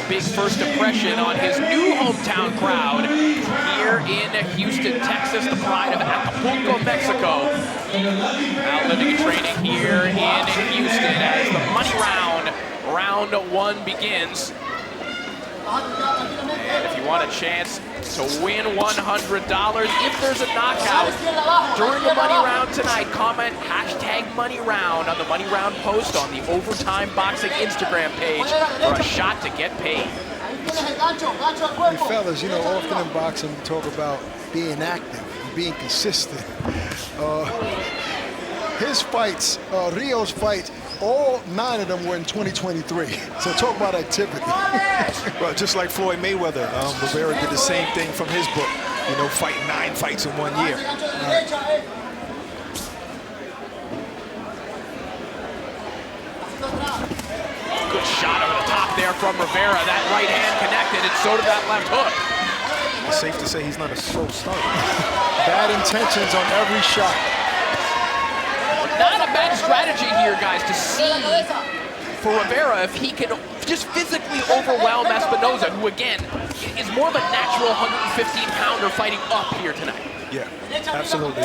big first impression on his new hometown crowd here in Houston, Texas, the pride of Acapulco, Mexico. Now living and training here in Houston as the money round one begins. And if you want a chance to win $100, if there's a knockout during the money round tonight, comment #moneyround on the money round post on the Overtime Boxing Instagram page for a shot to get paid. Hey fellas, you know, often in boxing we talk about being active and being consistent. His fights, Rio's fights, all 9 of them were in 2023. So talk about activity. Well, just like Floyd Mayweather, Rivera did the same thing from his book. You know, fighting 9 fights in 1 year. Good shot over the top there from Rivera. That right hand connected, and so did that left hook. It's safe to say he's not a slow starter. Bad intentions on every shot. Not a bad strategy here, guys, to see for Rivera if he can just physically overwhelm Espionza, who, again, is more of a natural 115-pounder fighting up here tonight. Yeah, absolutely.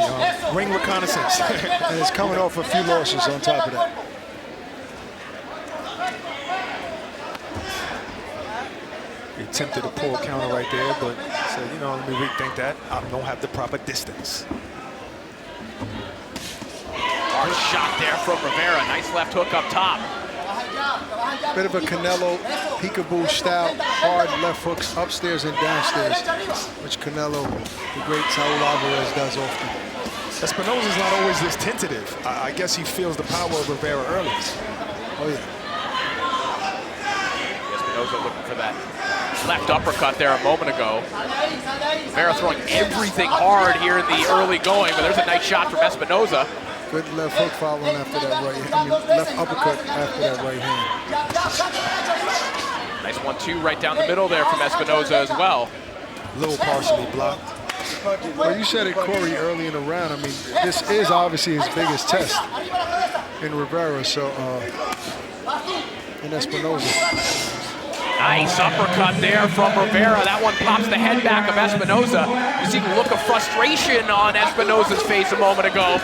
Ring reconnaissance. And it's coming off a few losses on top of that. He attempted to pull a counter right there, but said, you know, let me rethink that. I don't have the proper distance. Hard shot there from Rivera. Nice left hook up top. Bit of a Canelo peekaboo style, hard left hooks upstairs and downstairs, which Canelo, the great Saul Alvarez, does often. Espionza's not always this tentative. I guess he feels the power of Rivera early. Oh yeah. Espionza looking for that left uppercut there a moment ago. Rivera throwing everything hard here in the early going, but there's a nice shot from Espionza. Good left hook following after that right hand. I mean, left uppercut after that right hand. Nice 1-2 right down the middle there from Espionza as well. A little partially blocked. Well, you said it, Corey, early in the round. I mean, this is obviously his biggest test in Rivera, so, in Espionza. Nice uppercut there from Rivera. That one pops the head back of Espionza. You see the look of frustration on Espinoza's face a moment ago.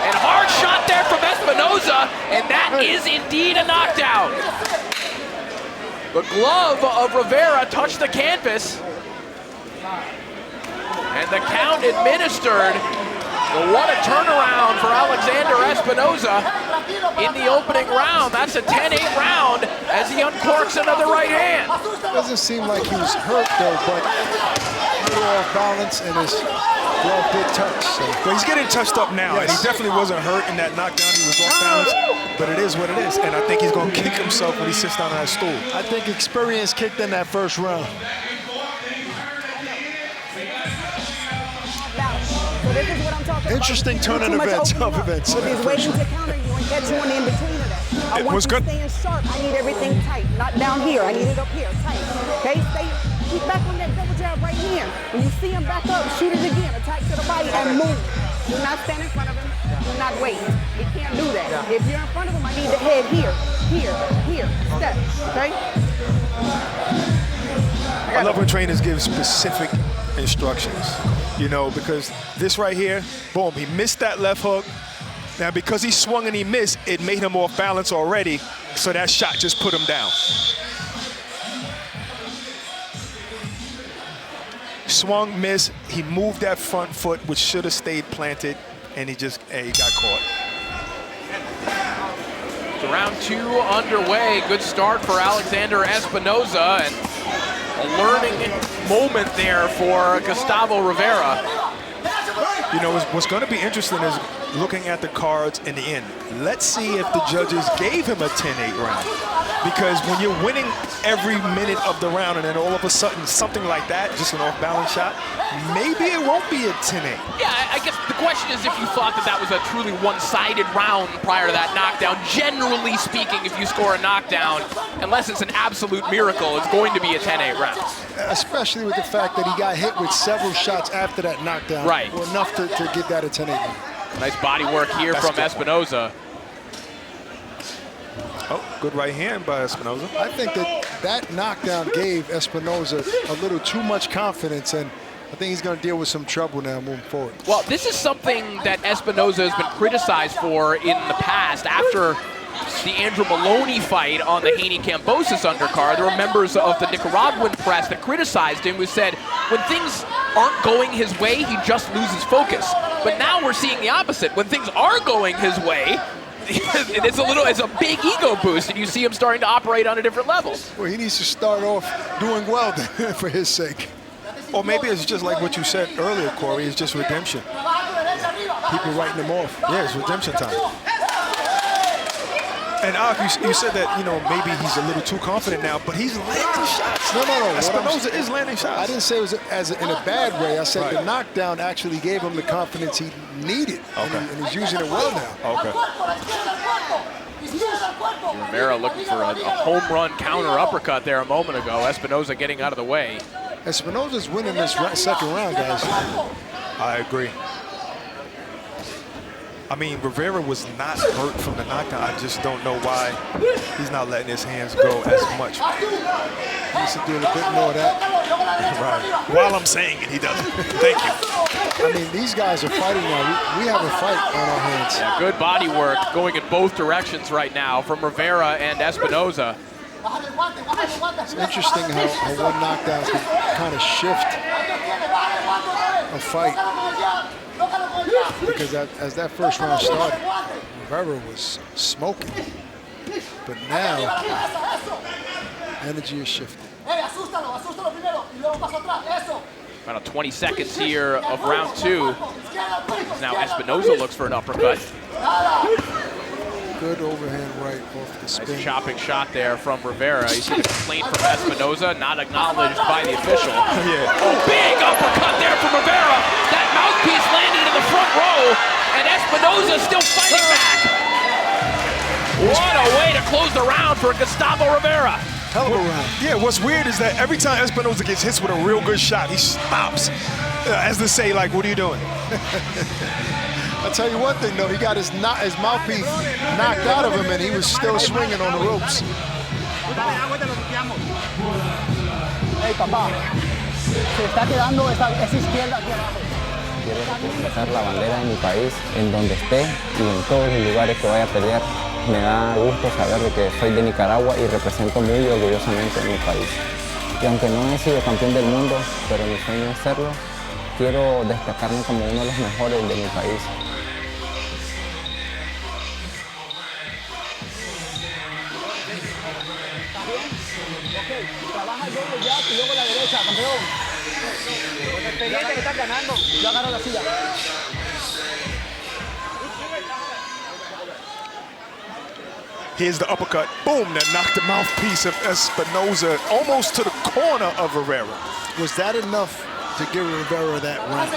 And hard shot there from Espionza, and that is indeed a knockdown. The glove of Rivera touched the canvas, and the count administered. Well, what a turnaround for Alexander Espionza in the opening round. That's a 10-8 round as he uncorks another right hand. Doesn't seem like he was hurt though, but a little off balance and his glove did touch. So. Well, he's getting touched up now, Yes. and he definitely wasn't hurt in that knockdown. He was off balance, but it is what it is. And I think he's going to kick himself when he sits down on that stool. I think experience kicked in that first round. So this is what I'm talking Interesting about. turn in events, of events. If he's waiting to counter you and catch you in between of that. I want you staying sharp. I need everything tight, not down here. I need it up here, tight. Okay, keep back on that double jab right here. When you see him back up, shoot it again. Attack to the body and move. Do not stand in front of him. Do not wait. You can't do that. If you're in front of him, I need the head here, here, step. Okay. I love when trainers give specific instructions, you know, because this right here, boom, he missed that left hook. Now, because he swung and he missed, it made him off balance already, so that shot just put him down. Swung, missed, he moved that front foot, which should have stayed planted, and he got caught. So round 2 underway. Good start for Alexander Espionza, and a learning moment there for Gustavo Rivera. You know, what's going to be interesting is looking at the cards in the end. Let's see if the judges gave him a 10-8 round. Because when you're winning every minute of the round and then all of a sudden something like that, just an off-balance shot, maybe it won't be a 10-8. Yeah, I guess the question is if you thought that was a truly one-sided round prior to that knockdown. Generally speaking, if you score a knockdown, unless it's an absolute miracle, it's going to be a 10-8 round. Especially with the fact that he got hit with several shots after that knockdown. Right. Or enough to get that a 10-8 round. Nice body work here from Espionza. Oh, good right hand by Espionza. I think that knockdown gave Espionza a little too much confidence, and I think he's going to deal with some trouble now moving forward. Well, this is something that Espionza has been criticized for in the past. After the Andrew Maloney fight on the Haney-Kambosos undercard, there were members of the Nicaraguan press that criticized him, who said when things aren't going his way, he just loses focus. But now we're seeing the opposite. When things are going his way, it's a big ego boost, and you see him starting to operate on a different level. Well, he needs to start off doing well then, for his sake. Or maybe it's just like what you said earlier, Corey, it's just redemption. People writing him off. Yeah, it's redemption time. And you said that, you know, maybe he's a little too confident now, but he's landing shots. No. Espionza is landing shots. I didn't say it was in a bad way. I said the knockdown actually gave him the confidence he needed, and he's using it well now. Okay. Rivera looking for a home run counter uppercut there a moment ago. Espionza getting out of the way. Espinoza's winning this second round, guys. I agree. I mean, Rivera was not hurt from the knockdown. I just don't know why he's not letting his hands go as much. He needs to do a bit more of that. Right. While I'm saying it, he doesn't. Thank you. I mean, these guys are fighting now. We have a fight on our hands. Yeah, good body work going in both directions right now from Rivera and Espionza. It's interesting how one knockdown can kind of shift a fight. Because as that first round started, Rivera was smoking. But now, energy is shifting. About 20 seconds here of round two. Now Espionza looks for an uppercut. Good overhand right off the spin. Nice chopping shot there from Rivera. You see the complaint from Espionza, not acknowledged by the official. Oh, big uppercut there from Rivera. That mouthpiece landed in the front row, and Espionza still fighting back. What a way to close the round for Gustavo Rivera. Hell of a round. Yeah, what's weird is that every time Espionza gets hit with a real good shot, he stops. As to say, like, what are you doing? I'll tell you one thing, though. He got his mouthpiece knocked out of him, and he was still swinging on the ropes. Hey, papá, se está quedando esa izquierda aquí abajo. Quiero representar la bandera de mi país en donde esté y en todos los lugares que vaya a pelear. Me da gusto saber de que soy de Nicaragua y represento muy orgullosamente mi país. Y aunque no he sido campeón del mundo, pero mi sueño es serlo, quiero destacarme como uno de los mejores de mi país. Trabaja el doble jab y luego la derecha, campeón. Con experiencia que estás ganando. Yo agarro la silla. Here's the uppercut. Boom, that knocked the mouthpiece of Espionza almost to the corner of Rivera. Was that enough to give Rivera that round?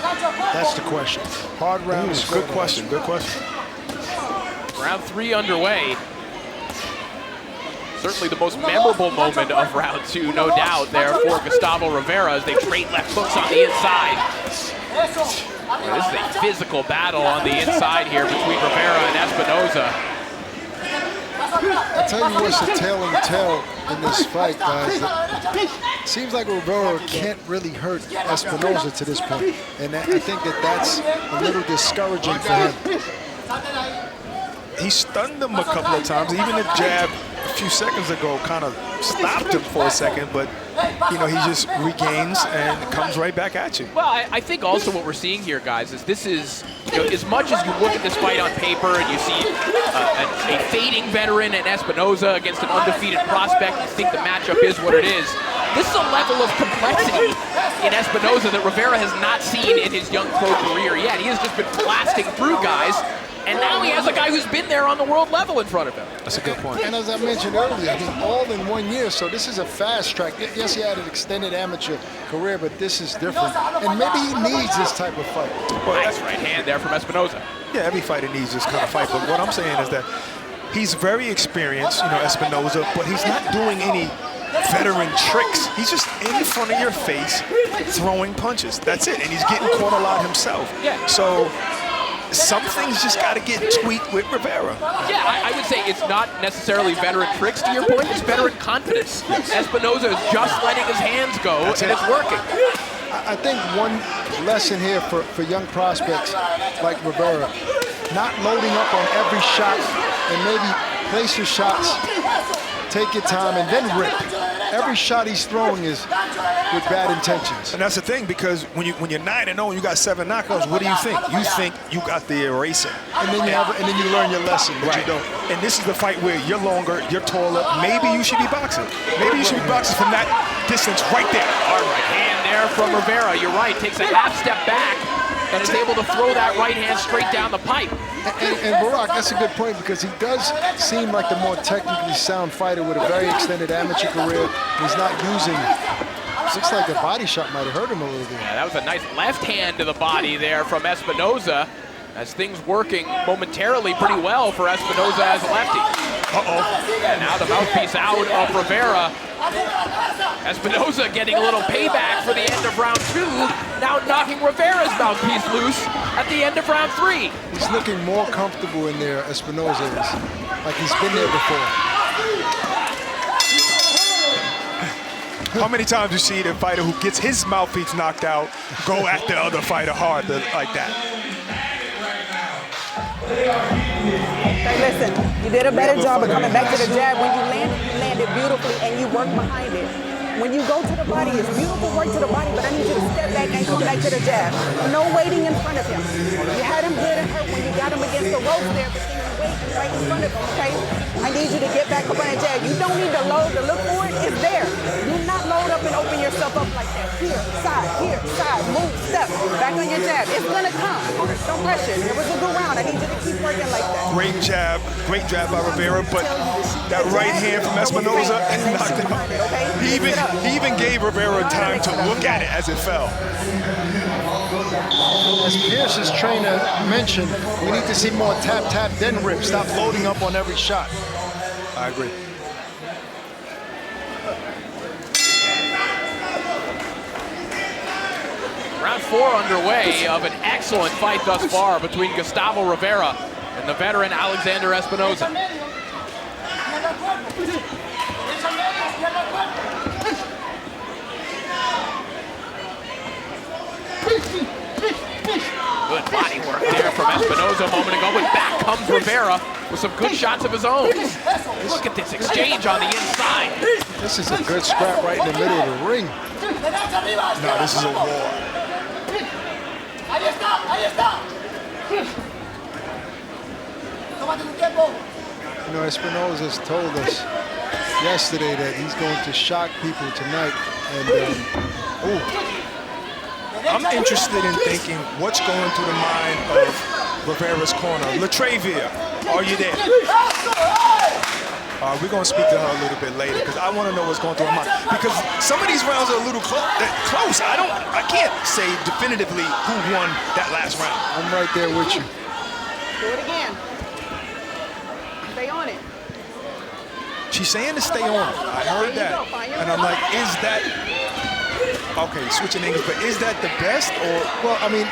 That's the question. Hard round. Good question, good question. Round three underway. Certainly the most memorable moment of round two, no doubt, there for Gustavo Rivera as they trade left hooks on the inside. Well, this is a physical battle on the inside here between Rivera and Espionza. I'll tell you what's the tale of the tale in this fight, guys. It seems like Rivera can't really hurt Espionza to this point. And I think that's a little discouraging for him. He stunned him a couple of times. Even the jab a few seconds ago kind of stopped him for a second, but you know, he just regains and comes right back at you. Well, I think also what we're seeing here, guys, is this is, you know, as much as you look at this fight on paper and you see a fading veteran and Espionza against an undefeated prospect, you think the matchup is what it is. This is a level of complexity in Espionza that Rivera has not seen in his young pro career yet. He has just been blasting through guys, and now he has a guy who's been there on the world level in front of him. That's a good point. And as I mentioned earlier, I mean, all in 1 year, so this is a fast track. Yes, he had an extended amateur career, but this is different. And maybe he needs this type of fight. Nice right hand there from Espionza. Yeah, every fighter needs this kind of fight, but what I'm saying is that he's very experienced, you know, Espionza, but he's not doing any veteran tricks. He's just in front of your face throwing punches. That's it, and he's getting caught a lot himself. Yeah. So some things just got to get tweaked with Rivera. Yeah, I would say it's not necessarily veteran tricks, to your point, it's veteran confidence. Espionza is just letting his hands go, and it's working. I think one lesson here for young prospects like Rivera, not loading up on every shot and maybe place your shots, take your time, and then rip. Every shot he's throwing is with bad intentions. And that's the thing, because when you're 9-0 and you got 7 knockouts, what do you think? You think you got the eraser. And then you learn your lesson, but you don't. And this is the fight where you're longer, you're taller. Maybe you should be boxing. Maybe you should be boxing from that distance right there. All right, hand there from Rivera. You're right, takes a half step back and is able to throw that right hand straight down the pipe. And Barack, that's a good point, because he does seem like the more technically sound fighter with a very extended amateur career. He's not using, looks like the body shot might have hurt him a little bit. Yeah, that was a nice left hand to the body there from Espionza, as things working momentarily pretty well for Espionza as a lefty. And now the mouthpiece out of Rivera. Espionza getting a little payback for the end of round 2, now knocking Rivera's mouthpiece loose at the end of round 3. He's looking more comfortable in there, Espionza is, like he's been there before. How many times you see the fighter who gets his mouthpiece knocked out go at the other fighter hard like that? Hey, listen, you did a better job of coming back to the jab. When you landed beautifully and you work behind it. When you go to the body, it's beautiful work to the body, but I need you to step back and come back to the jab. No waiting in front of him. You had him good and hurt when you got him against the ropes there, but then you waiting right in front of him, okay? I need you to get back up on that jab. You don't need to load to look for it. It's there. Do not load up and open yourself up like that. Here, side, move, step, back on your jab. It's gonna come. Don't rush it. It was a good round. I need you to keep working like that. Great jab by Rivera, but that right hand from Espionza knocked him out. He even gave Rivera time to look at it as it fell. As Pierce's trainer mentioned, we need to see more tap, tap, then rip. Stop loading up on every shot. I agree. Round 4 underway of an excellent fight thus far between Gustavo Rivera and the veteran Alexander Espionza. Good body work there from Espionza a moment ago, but back comes Rivera with some good shots of his own. Look at this exchange on the inside. This is a good scrap right in the middle of the ring. No, this is a war. You know, Espionza's told us yesterday that he's going to shock people tonight. And I'm interested in thinking what's going through the mind of Rivera's corner. Latravia, are you there? We're going to speak to her a little bit later, because I want to know what's going through her mind. Because some of these rounds are a little close. I can't say definitively who won that last round. I'm right there with you. Do it again. Stay on it. She's saying to stay on it. I heard that. And I'm like, is that... Okay, switching English, but is that the best, or? Well, I mean,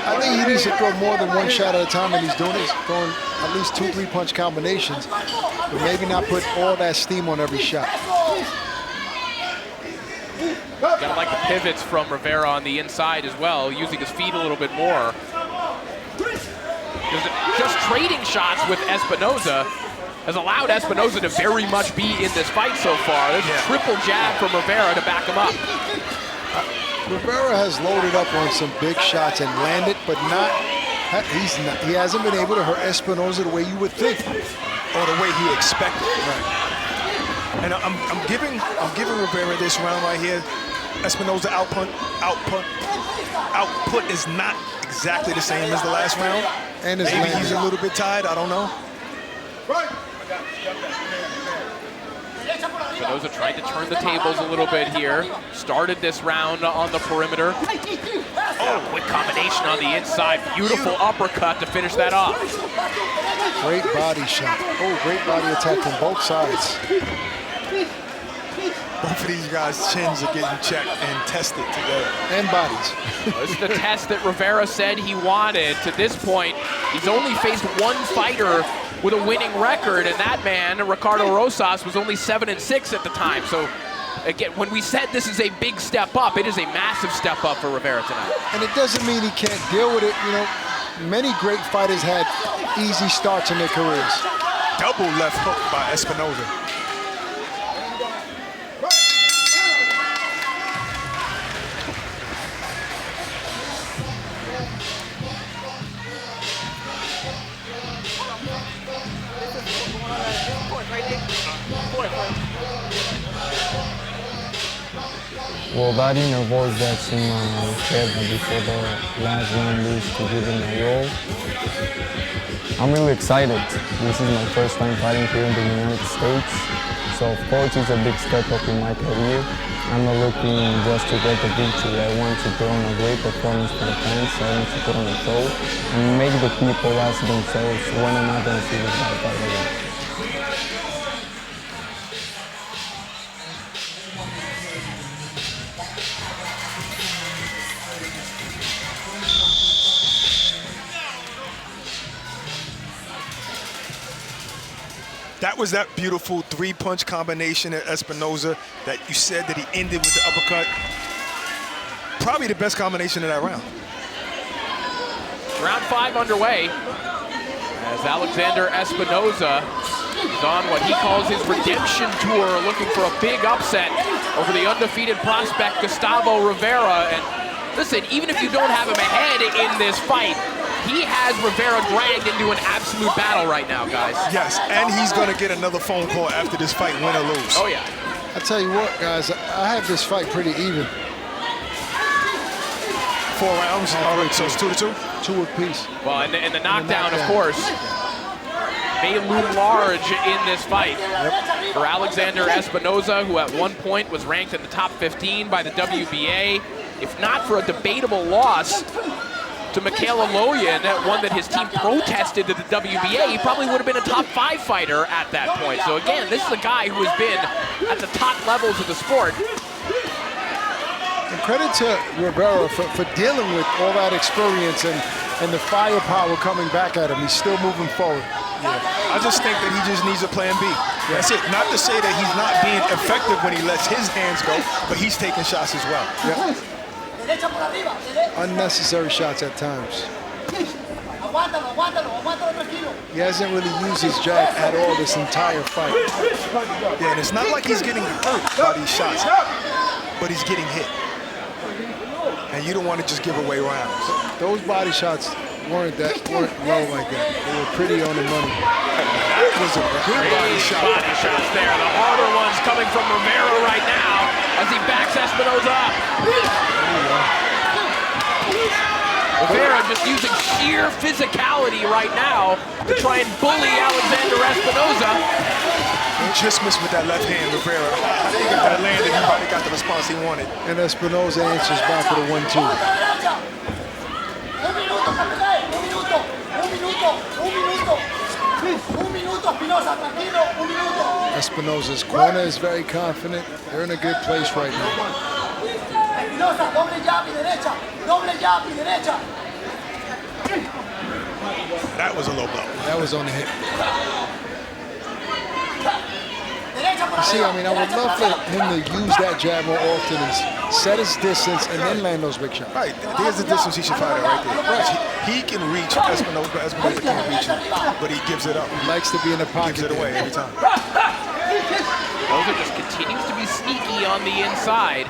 I think he needs to throw more than one shot at a time, and he's doing it. He's throwing at least 2 3-punch combinations, but maybe not put all that steam on every shot. Gotta like the pivots from Rivera on the inside as well, using his feet a little bit more. Just trading shots with Espionza has allowed Espionza to very much be in this fight so far. There's a triple jab from Rivera to back him up. Rivera has loaded up on some big shots and landed, but he hasn't been able to hurt Espionza the way you would think, or the way he expected. Right. And I'm giving Rivera this round right here. Espionza output is not exactly the same as the last round. And maybe he's a little bit tired. I don't know. Espionza tried to turn the tables a little bit here. Started this round on the perimeter. Oh, quick combination on the inside. Beautiful uppercut to finish that off. Great body shot. Oh, great body attack from both sides. Both of these guys' chins are getting checked and tested together. And bodies. This is the test that Rivera said he wanted. To this point, he's only faced one fighter with a winning record, and that man, Ricardo Rosas, was only 7-6 at the time. So again, when we said this is a big step up, it is a massive step up for Rivera tonight. And it doesn't mean he can't deal with it. You know, many great fighters had easy starts in their careers. Double left hook by Espionza. Well, that inner voice that's in my head before the last round is to give it my all. I'm really excited. This is my first time fighting here in the United States. So of course it's a big step up in my career. I'm not looking just to get the victory. I want to put on a great performance for the fans. I want to put on a show and make the people ask themselves, when am I going to see this guy fight again? That was that beautiful three-punch combination at Espionza that you said that he ended with the uppercut. Probably the best combination of that round. Round 5 underway as Alexander Espionza is on what he calls his redemption tour, looking for a big upset over the undefeated prospect Gustavo Rivera. And listen, even if you don't have him ahead in this fight, he has Rivera dragged into an absolute battle right now, guys. Yes, and he's going to get another phone call after this fight, win or lose. Oh, yeah. I tell you what, guys, I have this fight pretty even. 4 rounds, all right, so it's 2-2? 2 apiece. Well, and the knockdown, of course, may loom large in this fight. For Alexander Espionza, who at one point was ranked in the top 15 by the WBA, if not for a debatable loss to Mikhail Aloyan, one that his team protested to the WBA, he probably would have been a top 5 fighter at that point. So again, this is a guy who has been at the top levels of the sport. And credit to Rivera for dealing with all that experience and the firepower coming back at him. He's still moving forward. Yeah. I just think that he just needs a plan B. That's it. Not to say that he's not being effective when he lets his hands go, but he's taking shots as well. Yeah. Unnecessary shots at times. He hasn't really used his jab at all this entire fight. Yeah, and it's not like he's getting hurt by these shots, but he's getting hit. And you don't want to just give away rounds. Those body shots weren't low like that. They were pretty on the money. That was a good body shot. Body shots there. The harder ones coming from Rivera right now as he backs Espionza up. Rivera just using sheer physicality right now to try and bully Alexander Espionza. He just missed with that left hand, Rivera. I think if that landed, he probably got the response he wanted. And Espionza answers back with a 1-2. Espinoza's corner is very confident. They're in a good place right now. That was a low blow. That was on the hip. You see, I mean, I would love for him to use that jab more often and set his distance and then land those big shots. Right, there's the distance he should fight at right there. Right. He can reach Espionza, but Espionza can't reach him, but he gives it up. He likes to be in the pocket. Gives it away every time. Espionza just continues to be sneaky on the inside.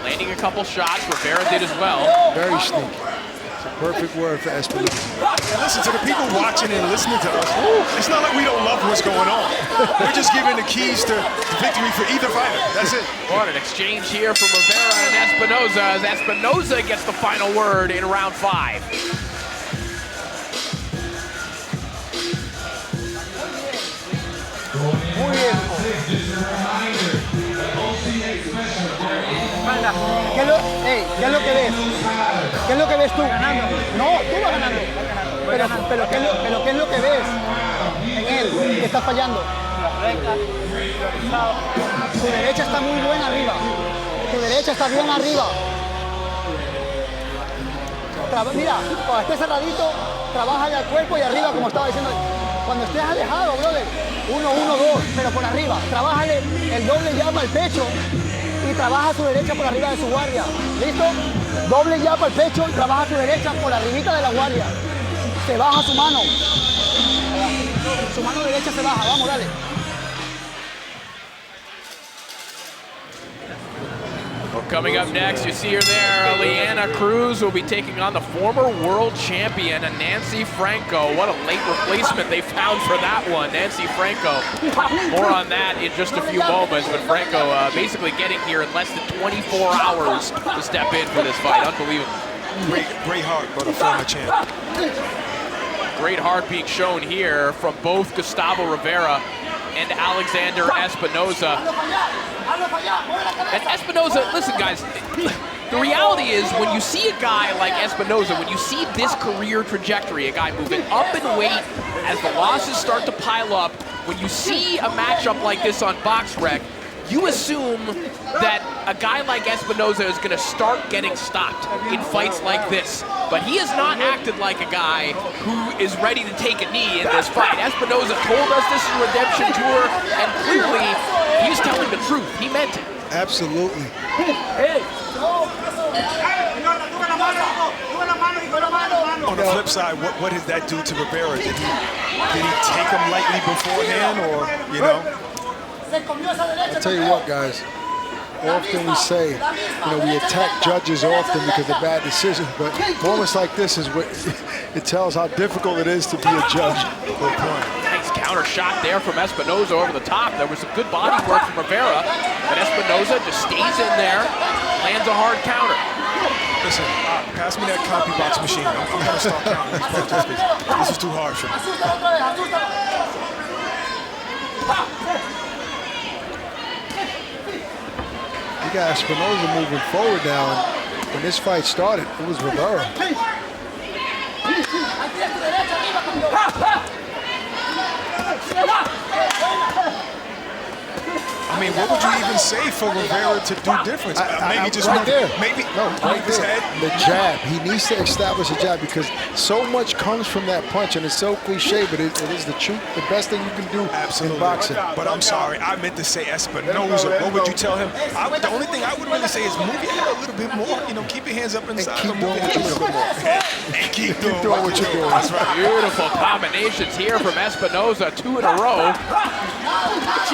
Landing a couple shots, Rivera did as well. Very sneaky. It's a perfect word for Espionza. And listen, to the people watching and listening to us, it's not like we don't love what's going on. We're just giving the keys to victory for either fighter. That's it. What an exchange here from Rivera and Espionza as Espionza gets the final word in round 5. Muy bien. ¿Qué es lo que ves? ¿Qué es lo que ves tú? Ganando. No, tú vas ganando. Pero ¿qué es lo que ves en él que está fallando? Tu derecha está muy buena arriba. Tu derecha está bien arriba. Mira, cuando estés cerradito, trabaja al cuerpo y arriba, como estaba diciendo. Cuando estés alejado, brother, 1, 1, 2, pero por arriba. Trabájale el doble llama al pecho y trabaja a su derecha por arriba de su guardia. ¿Listo? Doble llama al pecho y trabaja a su derecha por arribita de la guardia. Se baja su mano. Su mano derecha se baja. Vamos, dale. Well, coming up next, you see her there, Leanna Cruz will be taking on the former world champion, Nancy Franco. What a late replacement they found for that one, Nancy Franco. More on that in just a few moments, but Franco basically getting here in less than 24 hours to step in for this fight. Unbelievable. Great heart, but a former champ. Great heart being shown here from both Gustavo Rivera and Alexander Espionza. And Espionza, listen guys, the reality is when you see a guy like Espionza, when you see this career trajectory, a guy moving up in weight as the losses start to pile up, when you see a matchup like this on BoxRec, you assume that a guy like Espionza is going to start getting stopped in fights like this. But he has not acted like a guy who is ready to take a knee in this fight. Espionza told us this is a redemption tour, and clearly he's telling the truth. He meant it. Absolutely. On the flip side, what does that do to Rivera? Did he take him lightly beforehand, or, you know? I'll tell you what, guys. Often we say, we attack judges often because of bad decisions, but moments like this is what it tells how difficult it is to be a judge. Good point. Nice counter shot there from Espionza over the top. There was some good body work from Rivera, but Espionza just stays in there, lands a hard counter. Listen, pass me that copy box machine. I'm going to start counting these punches. This is too hard for me. You got Espionza moving forward now, and when this fight started, it was Rivera. I mean, what would you even say for Rivera to do different? Maybe just right there. Maybe Right his there. head. The jab. He needs to establish a jab because so much comes from that punch, and it's so cliche, but it is the truth. The best thing you can do in boxing. But I'm sorry, I meant to say Espionza. What would you tell him? The only thing I would really say is move your head a little bit more. Keep your hands up inside. And keep doing what you're doing. And keep doing what you're doing. That's right. Beautiful combinations here from Espionza, 2 in a row.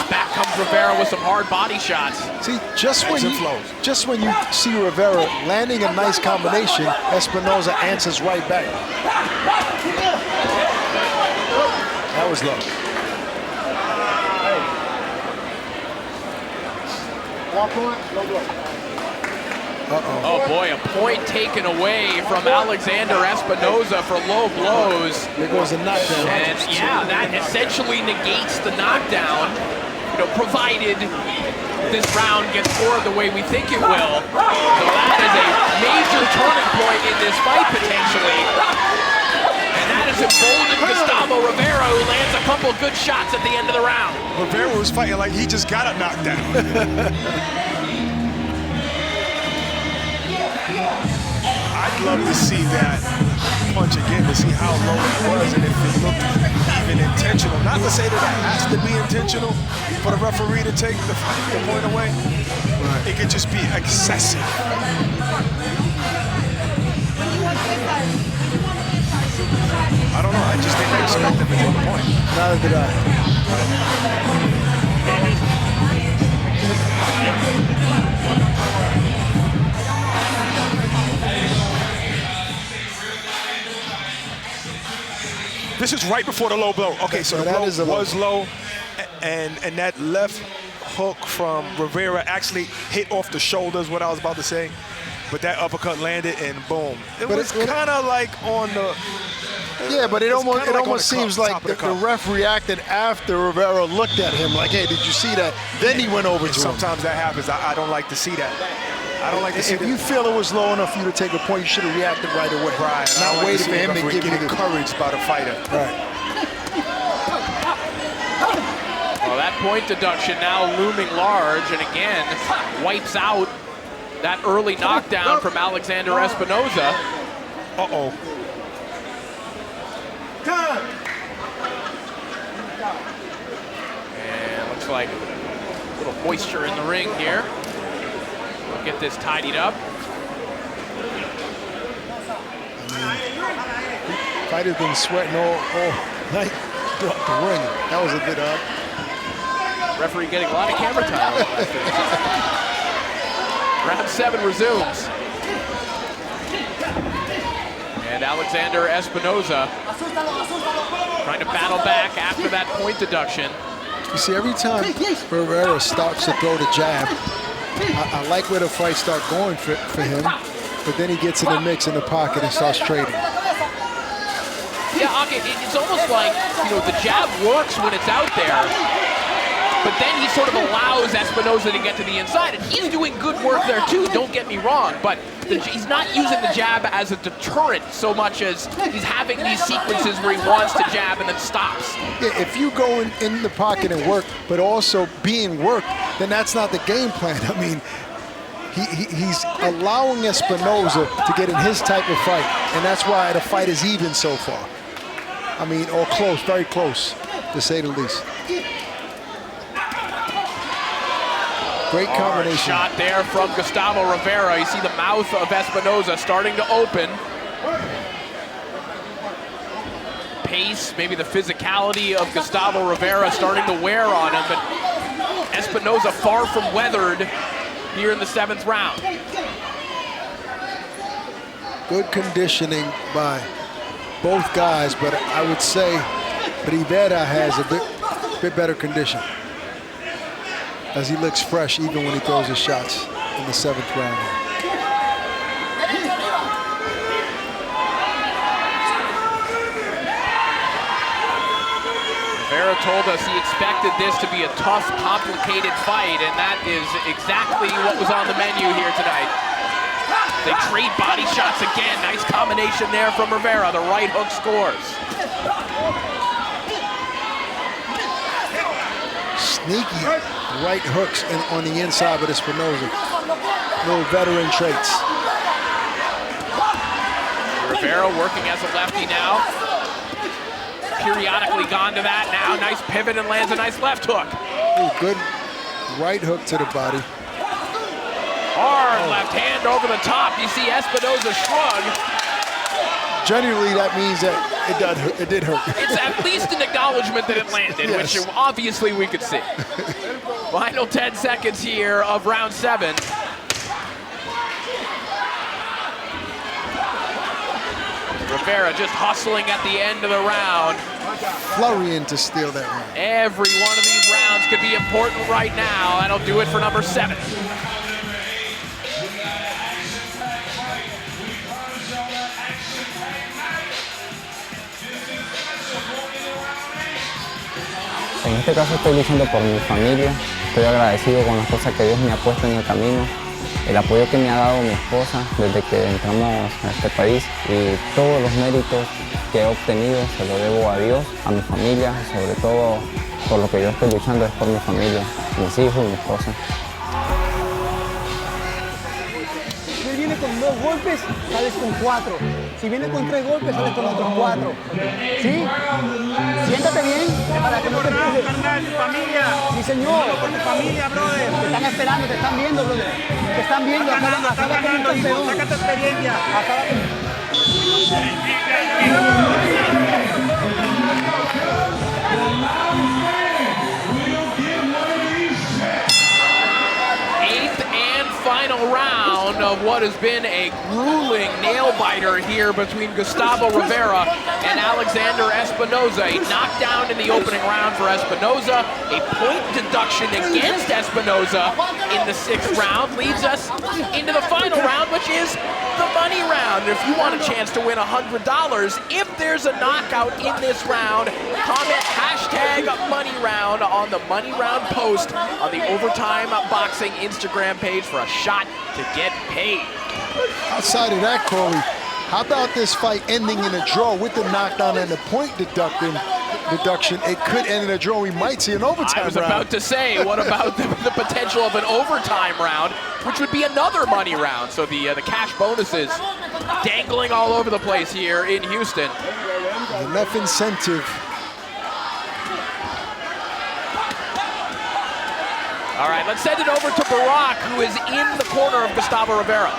Back comes Rivera with some hard body shots. See, just when you see Rivera landing a nice combination, Espionza answers right back. That was low. Oh boy, a point taken away from Alexander Espionza for low blows. There goes the knockdown. And yeah, that essentially negates the knockdown, provided this round gets scored the way we think it will. So that is a major turning point in this fight potentially. And that has emboldened Gustavo Rivera, who lands a couple good shots at the end of the round. Rivera was fighting like he just got a knockdown. I'd love to see that punch again, to see how low it was and if it looked even intentional. Not to say that it has to be intentional for the referee to take the point away. It could just be excessive. I don't know. I just didn't expect them to take the point. Neither did I. This is right before the low blow. Okay, so the blow was low, and that left hook from Rivera actually hit off the shoulder is what I was about to say. But that uppercut landed, and boom. It was kind of like on the... Yeah, but it almost seems like the ref reacted after Rivera looked at him like, hey, did you see that? Then he went over to him. Sometimes that happens. I don't like to see that. I don't like to see If you feel it was low enough for you to take a point, you should have reacted right away. Right. Not waiting for him to give you encouraged by the fighter. Right. Well, that point deduction now looming large, and again, wipes out that early knockdown from Alexander Espionza. Uh-oh. And looks like a little moisture in the ring here. We'll get this tidied up. Fighter's been sweating all night throughout the ring. That was a bit odd. Referee getting a lot of camera time. Round 7 resumes. And Alexander Espionza trying to battle back after that point deduction. You see, every time Rivera starts to throw the jab, I like where the fights start going for him, but then he gets in the mix in the pocket and starts trading. Yeah, it's almost like, you know, the jab works when it's out there, but then he sort of allows Espionza to get to the inside, and he's doing good work there too, don't get me wrong, but he's not using the jab as a deterrent so much as he's having these sequences where he wants to jab and then stops. Yeah, if you go in the pocket and work, but also being worked, then that's not the game plan. I mean, he's allowing Espionza to get in his type of fight, and that's why the fight is even so far. I mean, or close, very close, to say the least. Great combination. Shot there from Gustavo Rivera. You see the mouth of Espionza starting to open. Pace, maybe the physicality of Gustavo Rivera starting to wear on him, but Espionza far from weathered here in the 7th round. Good conditioning by both guys, but I would say Rivera has a bit better condition, as he looks fresh even when he throws his shots in the 7th round. Rivera told us he expected this to be a tough, complicated fight, and that is exactly what was on the menu here tonight. They trade body shots again. Nice combination there from Rivera. The right hook scores. Sneaky right hooks on the inside with Espionza. Little veteran traits. Rivera working as a lefty now. Periodically gone to that now. Nice pivot and lands a nice left hook. Ooh, good right hook to the body. Hard left hand over the top. You see Espionza shrug. Generally, that means that it did hurt. It's at least an acknowledgement that it landed, Yes. which obviously we could see. Final 10 seconds here of round 7. Rivera just hustling at the end of the round. Flurrying to steal that round. Every one of these rounds could be important right now. That'll do it for number 7. En este caso estoy luchando por mi familia, estoy agradecido con las cosas que Dios me ha puesto en el camino, el apoyo que me ha dado mi esposa desde que entramos a este país y todos los méritos que he obtenido se lo debo a Dios, a mi familia, sobre todo por lo que yo estoy luchando es por mi familia, mis hijos y mi esposa. Si él viene con 2 golpes, sales con 4. Si viene con 3 golpes, sales con otros 4. ¿Sí? Siéntate bien para que no te empujes. familia. Sí, señor. Por tu familia, brother. Te están esperando, te están viendo, brother. Te están viendo. Acaba como un campeón. Saca tu experiencia. Acaba final round of what has been a grueling nail-biter here between Gustavo Rivera and Alexander Espionza. A knockdown in the opening round for Espionza, a point deduction against Espionza in the 6th round leads us into the final round, which is the money round. If you want a chance to win $100, if there's a knockout in this round, comment #MoneyRound on the Money Round post on the Overtime Boxing Instagram page for a shot to get paid. Outside of that, Corey, how about this fight ending in a draw with the knockdown and the point deduction? deduction, it could end in a draw. We might see an overtime I was round. about to say, what about the potential of an overtime round, which would be another money round? So the cash bonuses dangling all over the place here in Houston. Enough incentive. All right, let's send it over to Barack, who is in the corner of Gustavo Rivera.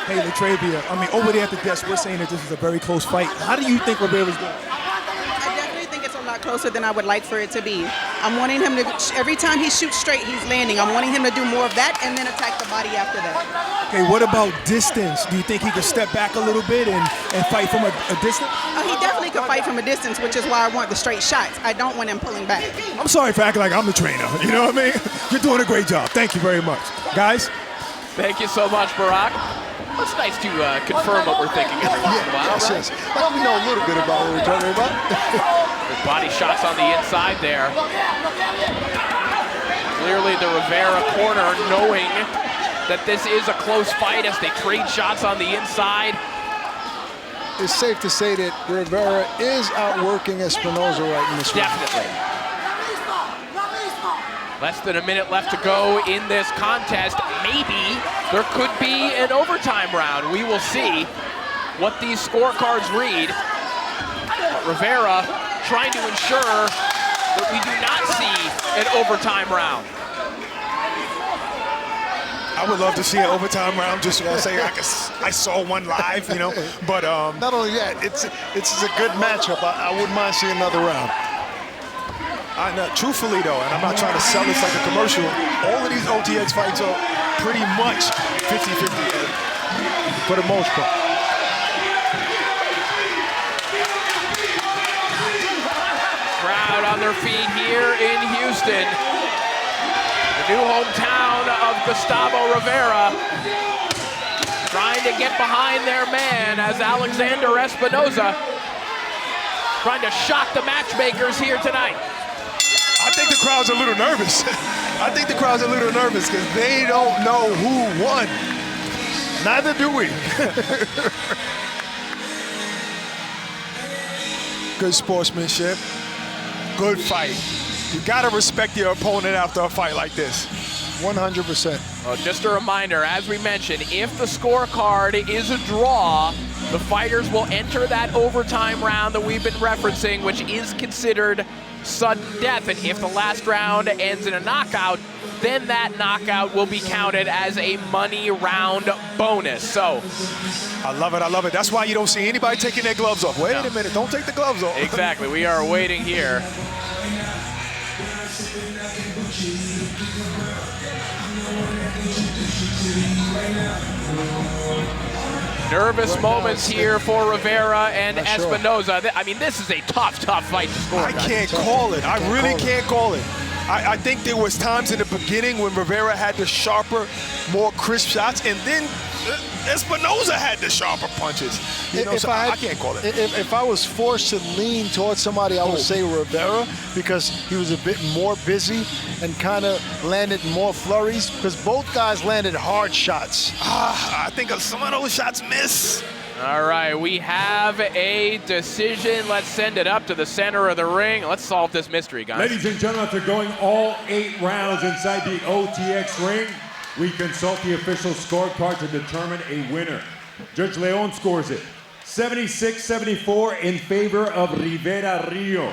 Hey, Latravia, I mean, over there at the desk, we're saying that this is a very close fight. How do you think Rivera's doing? I definitely think it's a lot closer than I would like for it to be. I'm wanting him to, every time he shoots straight, he's landing. I'm wanting him to do more of that and then attack the body after that. Okay, what about distance? Do you think he could step back a little bit and fight from a distance? He definitely could fight from a distance, which is why I want the straight shots. I don't want him pulling back. I'm sorry for acting like I'm the trainer. You know what I mean? You're doing a great job. Thank you very much. Guys? Thank you so much, Barack. It's nice to confirm what we're thinking every once in a while, right? Yes. Well, we know a little bit about what we're talking about. With body shots on the inside there. Clearly the Rivera corner knowing that this is a close fight as they trade shots on the inside. It's safe to say that Rivera is outworking Espionza right in this round. Definitely. Less than a minute left to go in this contest. Maybe there could be an overtime round. We will see what these scorecards read. But Rivera trying to ensure that we do not see an overtime round. I would love to see an overtime round. Just want to say I saw one live, you know. But not only that, it's a good matchup. I wouldn't mind seeing another round. Truthfully though, and I'm not trying to sell this like a commercial, all of these OTX fights are pretty much 50-50 for the most part. Crowd on their feet here in Houston. The new hometown of Gustavo Rivera. Trying to get behind their man as Alexander Espionza trying to shock the matchmakers here tonight. I think the crowd's a little nervous. I think the crowd's a little nervous because they don't know who won. Neither do we. Good sportsmanship. Good fight. You gotta respect your opponent after a fight like this. 100%. Well, just a reminder, as we mentioned, if the scorecard is a draw, the fighters will enter that overtime round that we've been referencing, which is considered sudden death. And if the last round ends in a knockout, then that knockout will be counted as a money round bonus. So I love it, I love it. That's why you don't see anybody taking their gloves off. Wait a minute, don't take the gloves off. Exactly, we are waiting here. Nervous moments here for Rivera and Espionza. I mean, this is a tough fight to score. I can't call it. I really can't call it. I think there was times in the beginning when Rivera had the sharper, more crisp shots, and then Espionza had the sharper punches. You know, so I can't call it. If I was forced to lean towards somebody, I would say Rivera, because he was a bit more busy and kind of landed more flurries, because both guys landed hard shots. I think some of those shots miss. All right, we have a decision. Let's send it up to the center of the ring. Let's solve this mystery, guys. Ladies and gentlemen, after going all 8 rounds inside the OTX ring, we consult the official scorecard to determine a winner. Judge Leon scores it 76-74 in favor of Rivera Rio.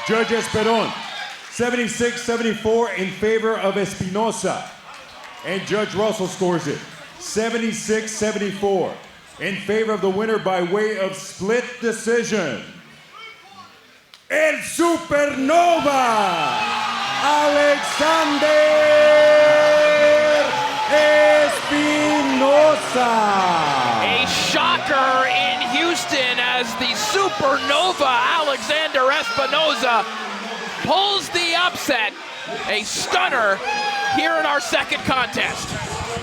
Judge Esperon, 76-74 in favor of Espionza. And Judge Russell scores it 76-74 in favor of the winner by way of split decision. El Supernova, Alexander Espionza. A shocker in Houston as the Supernova Alexander Espionza pulls the upset. A stunner here in our second contest.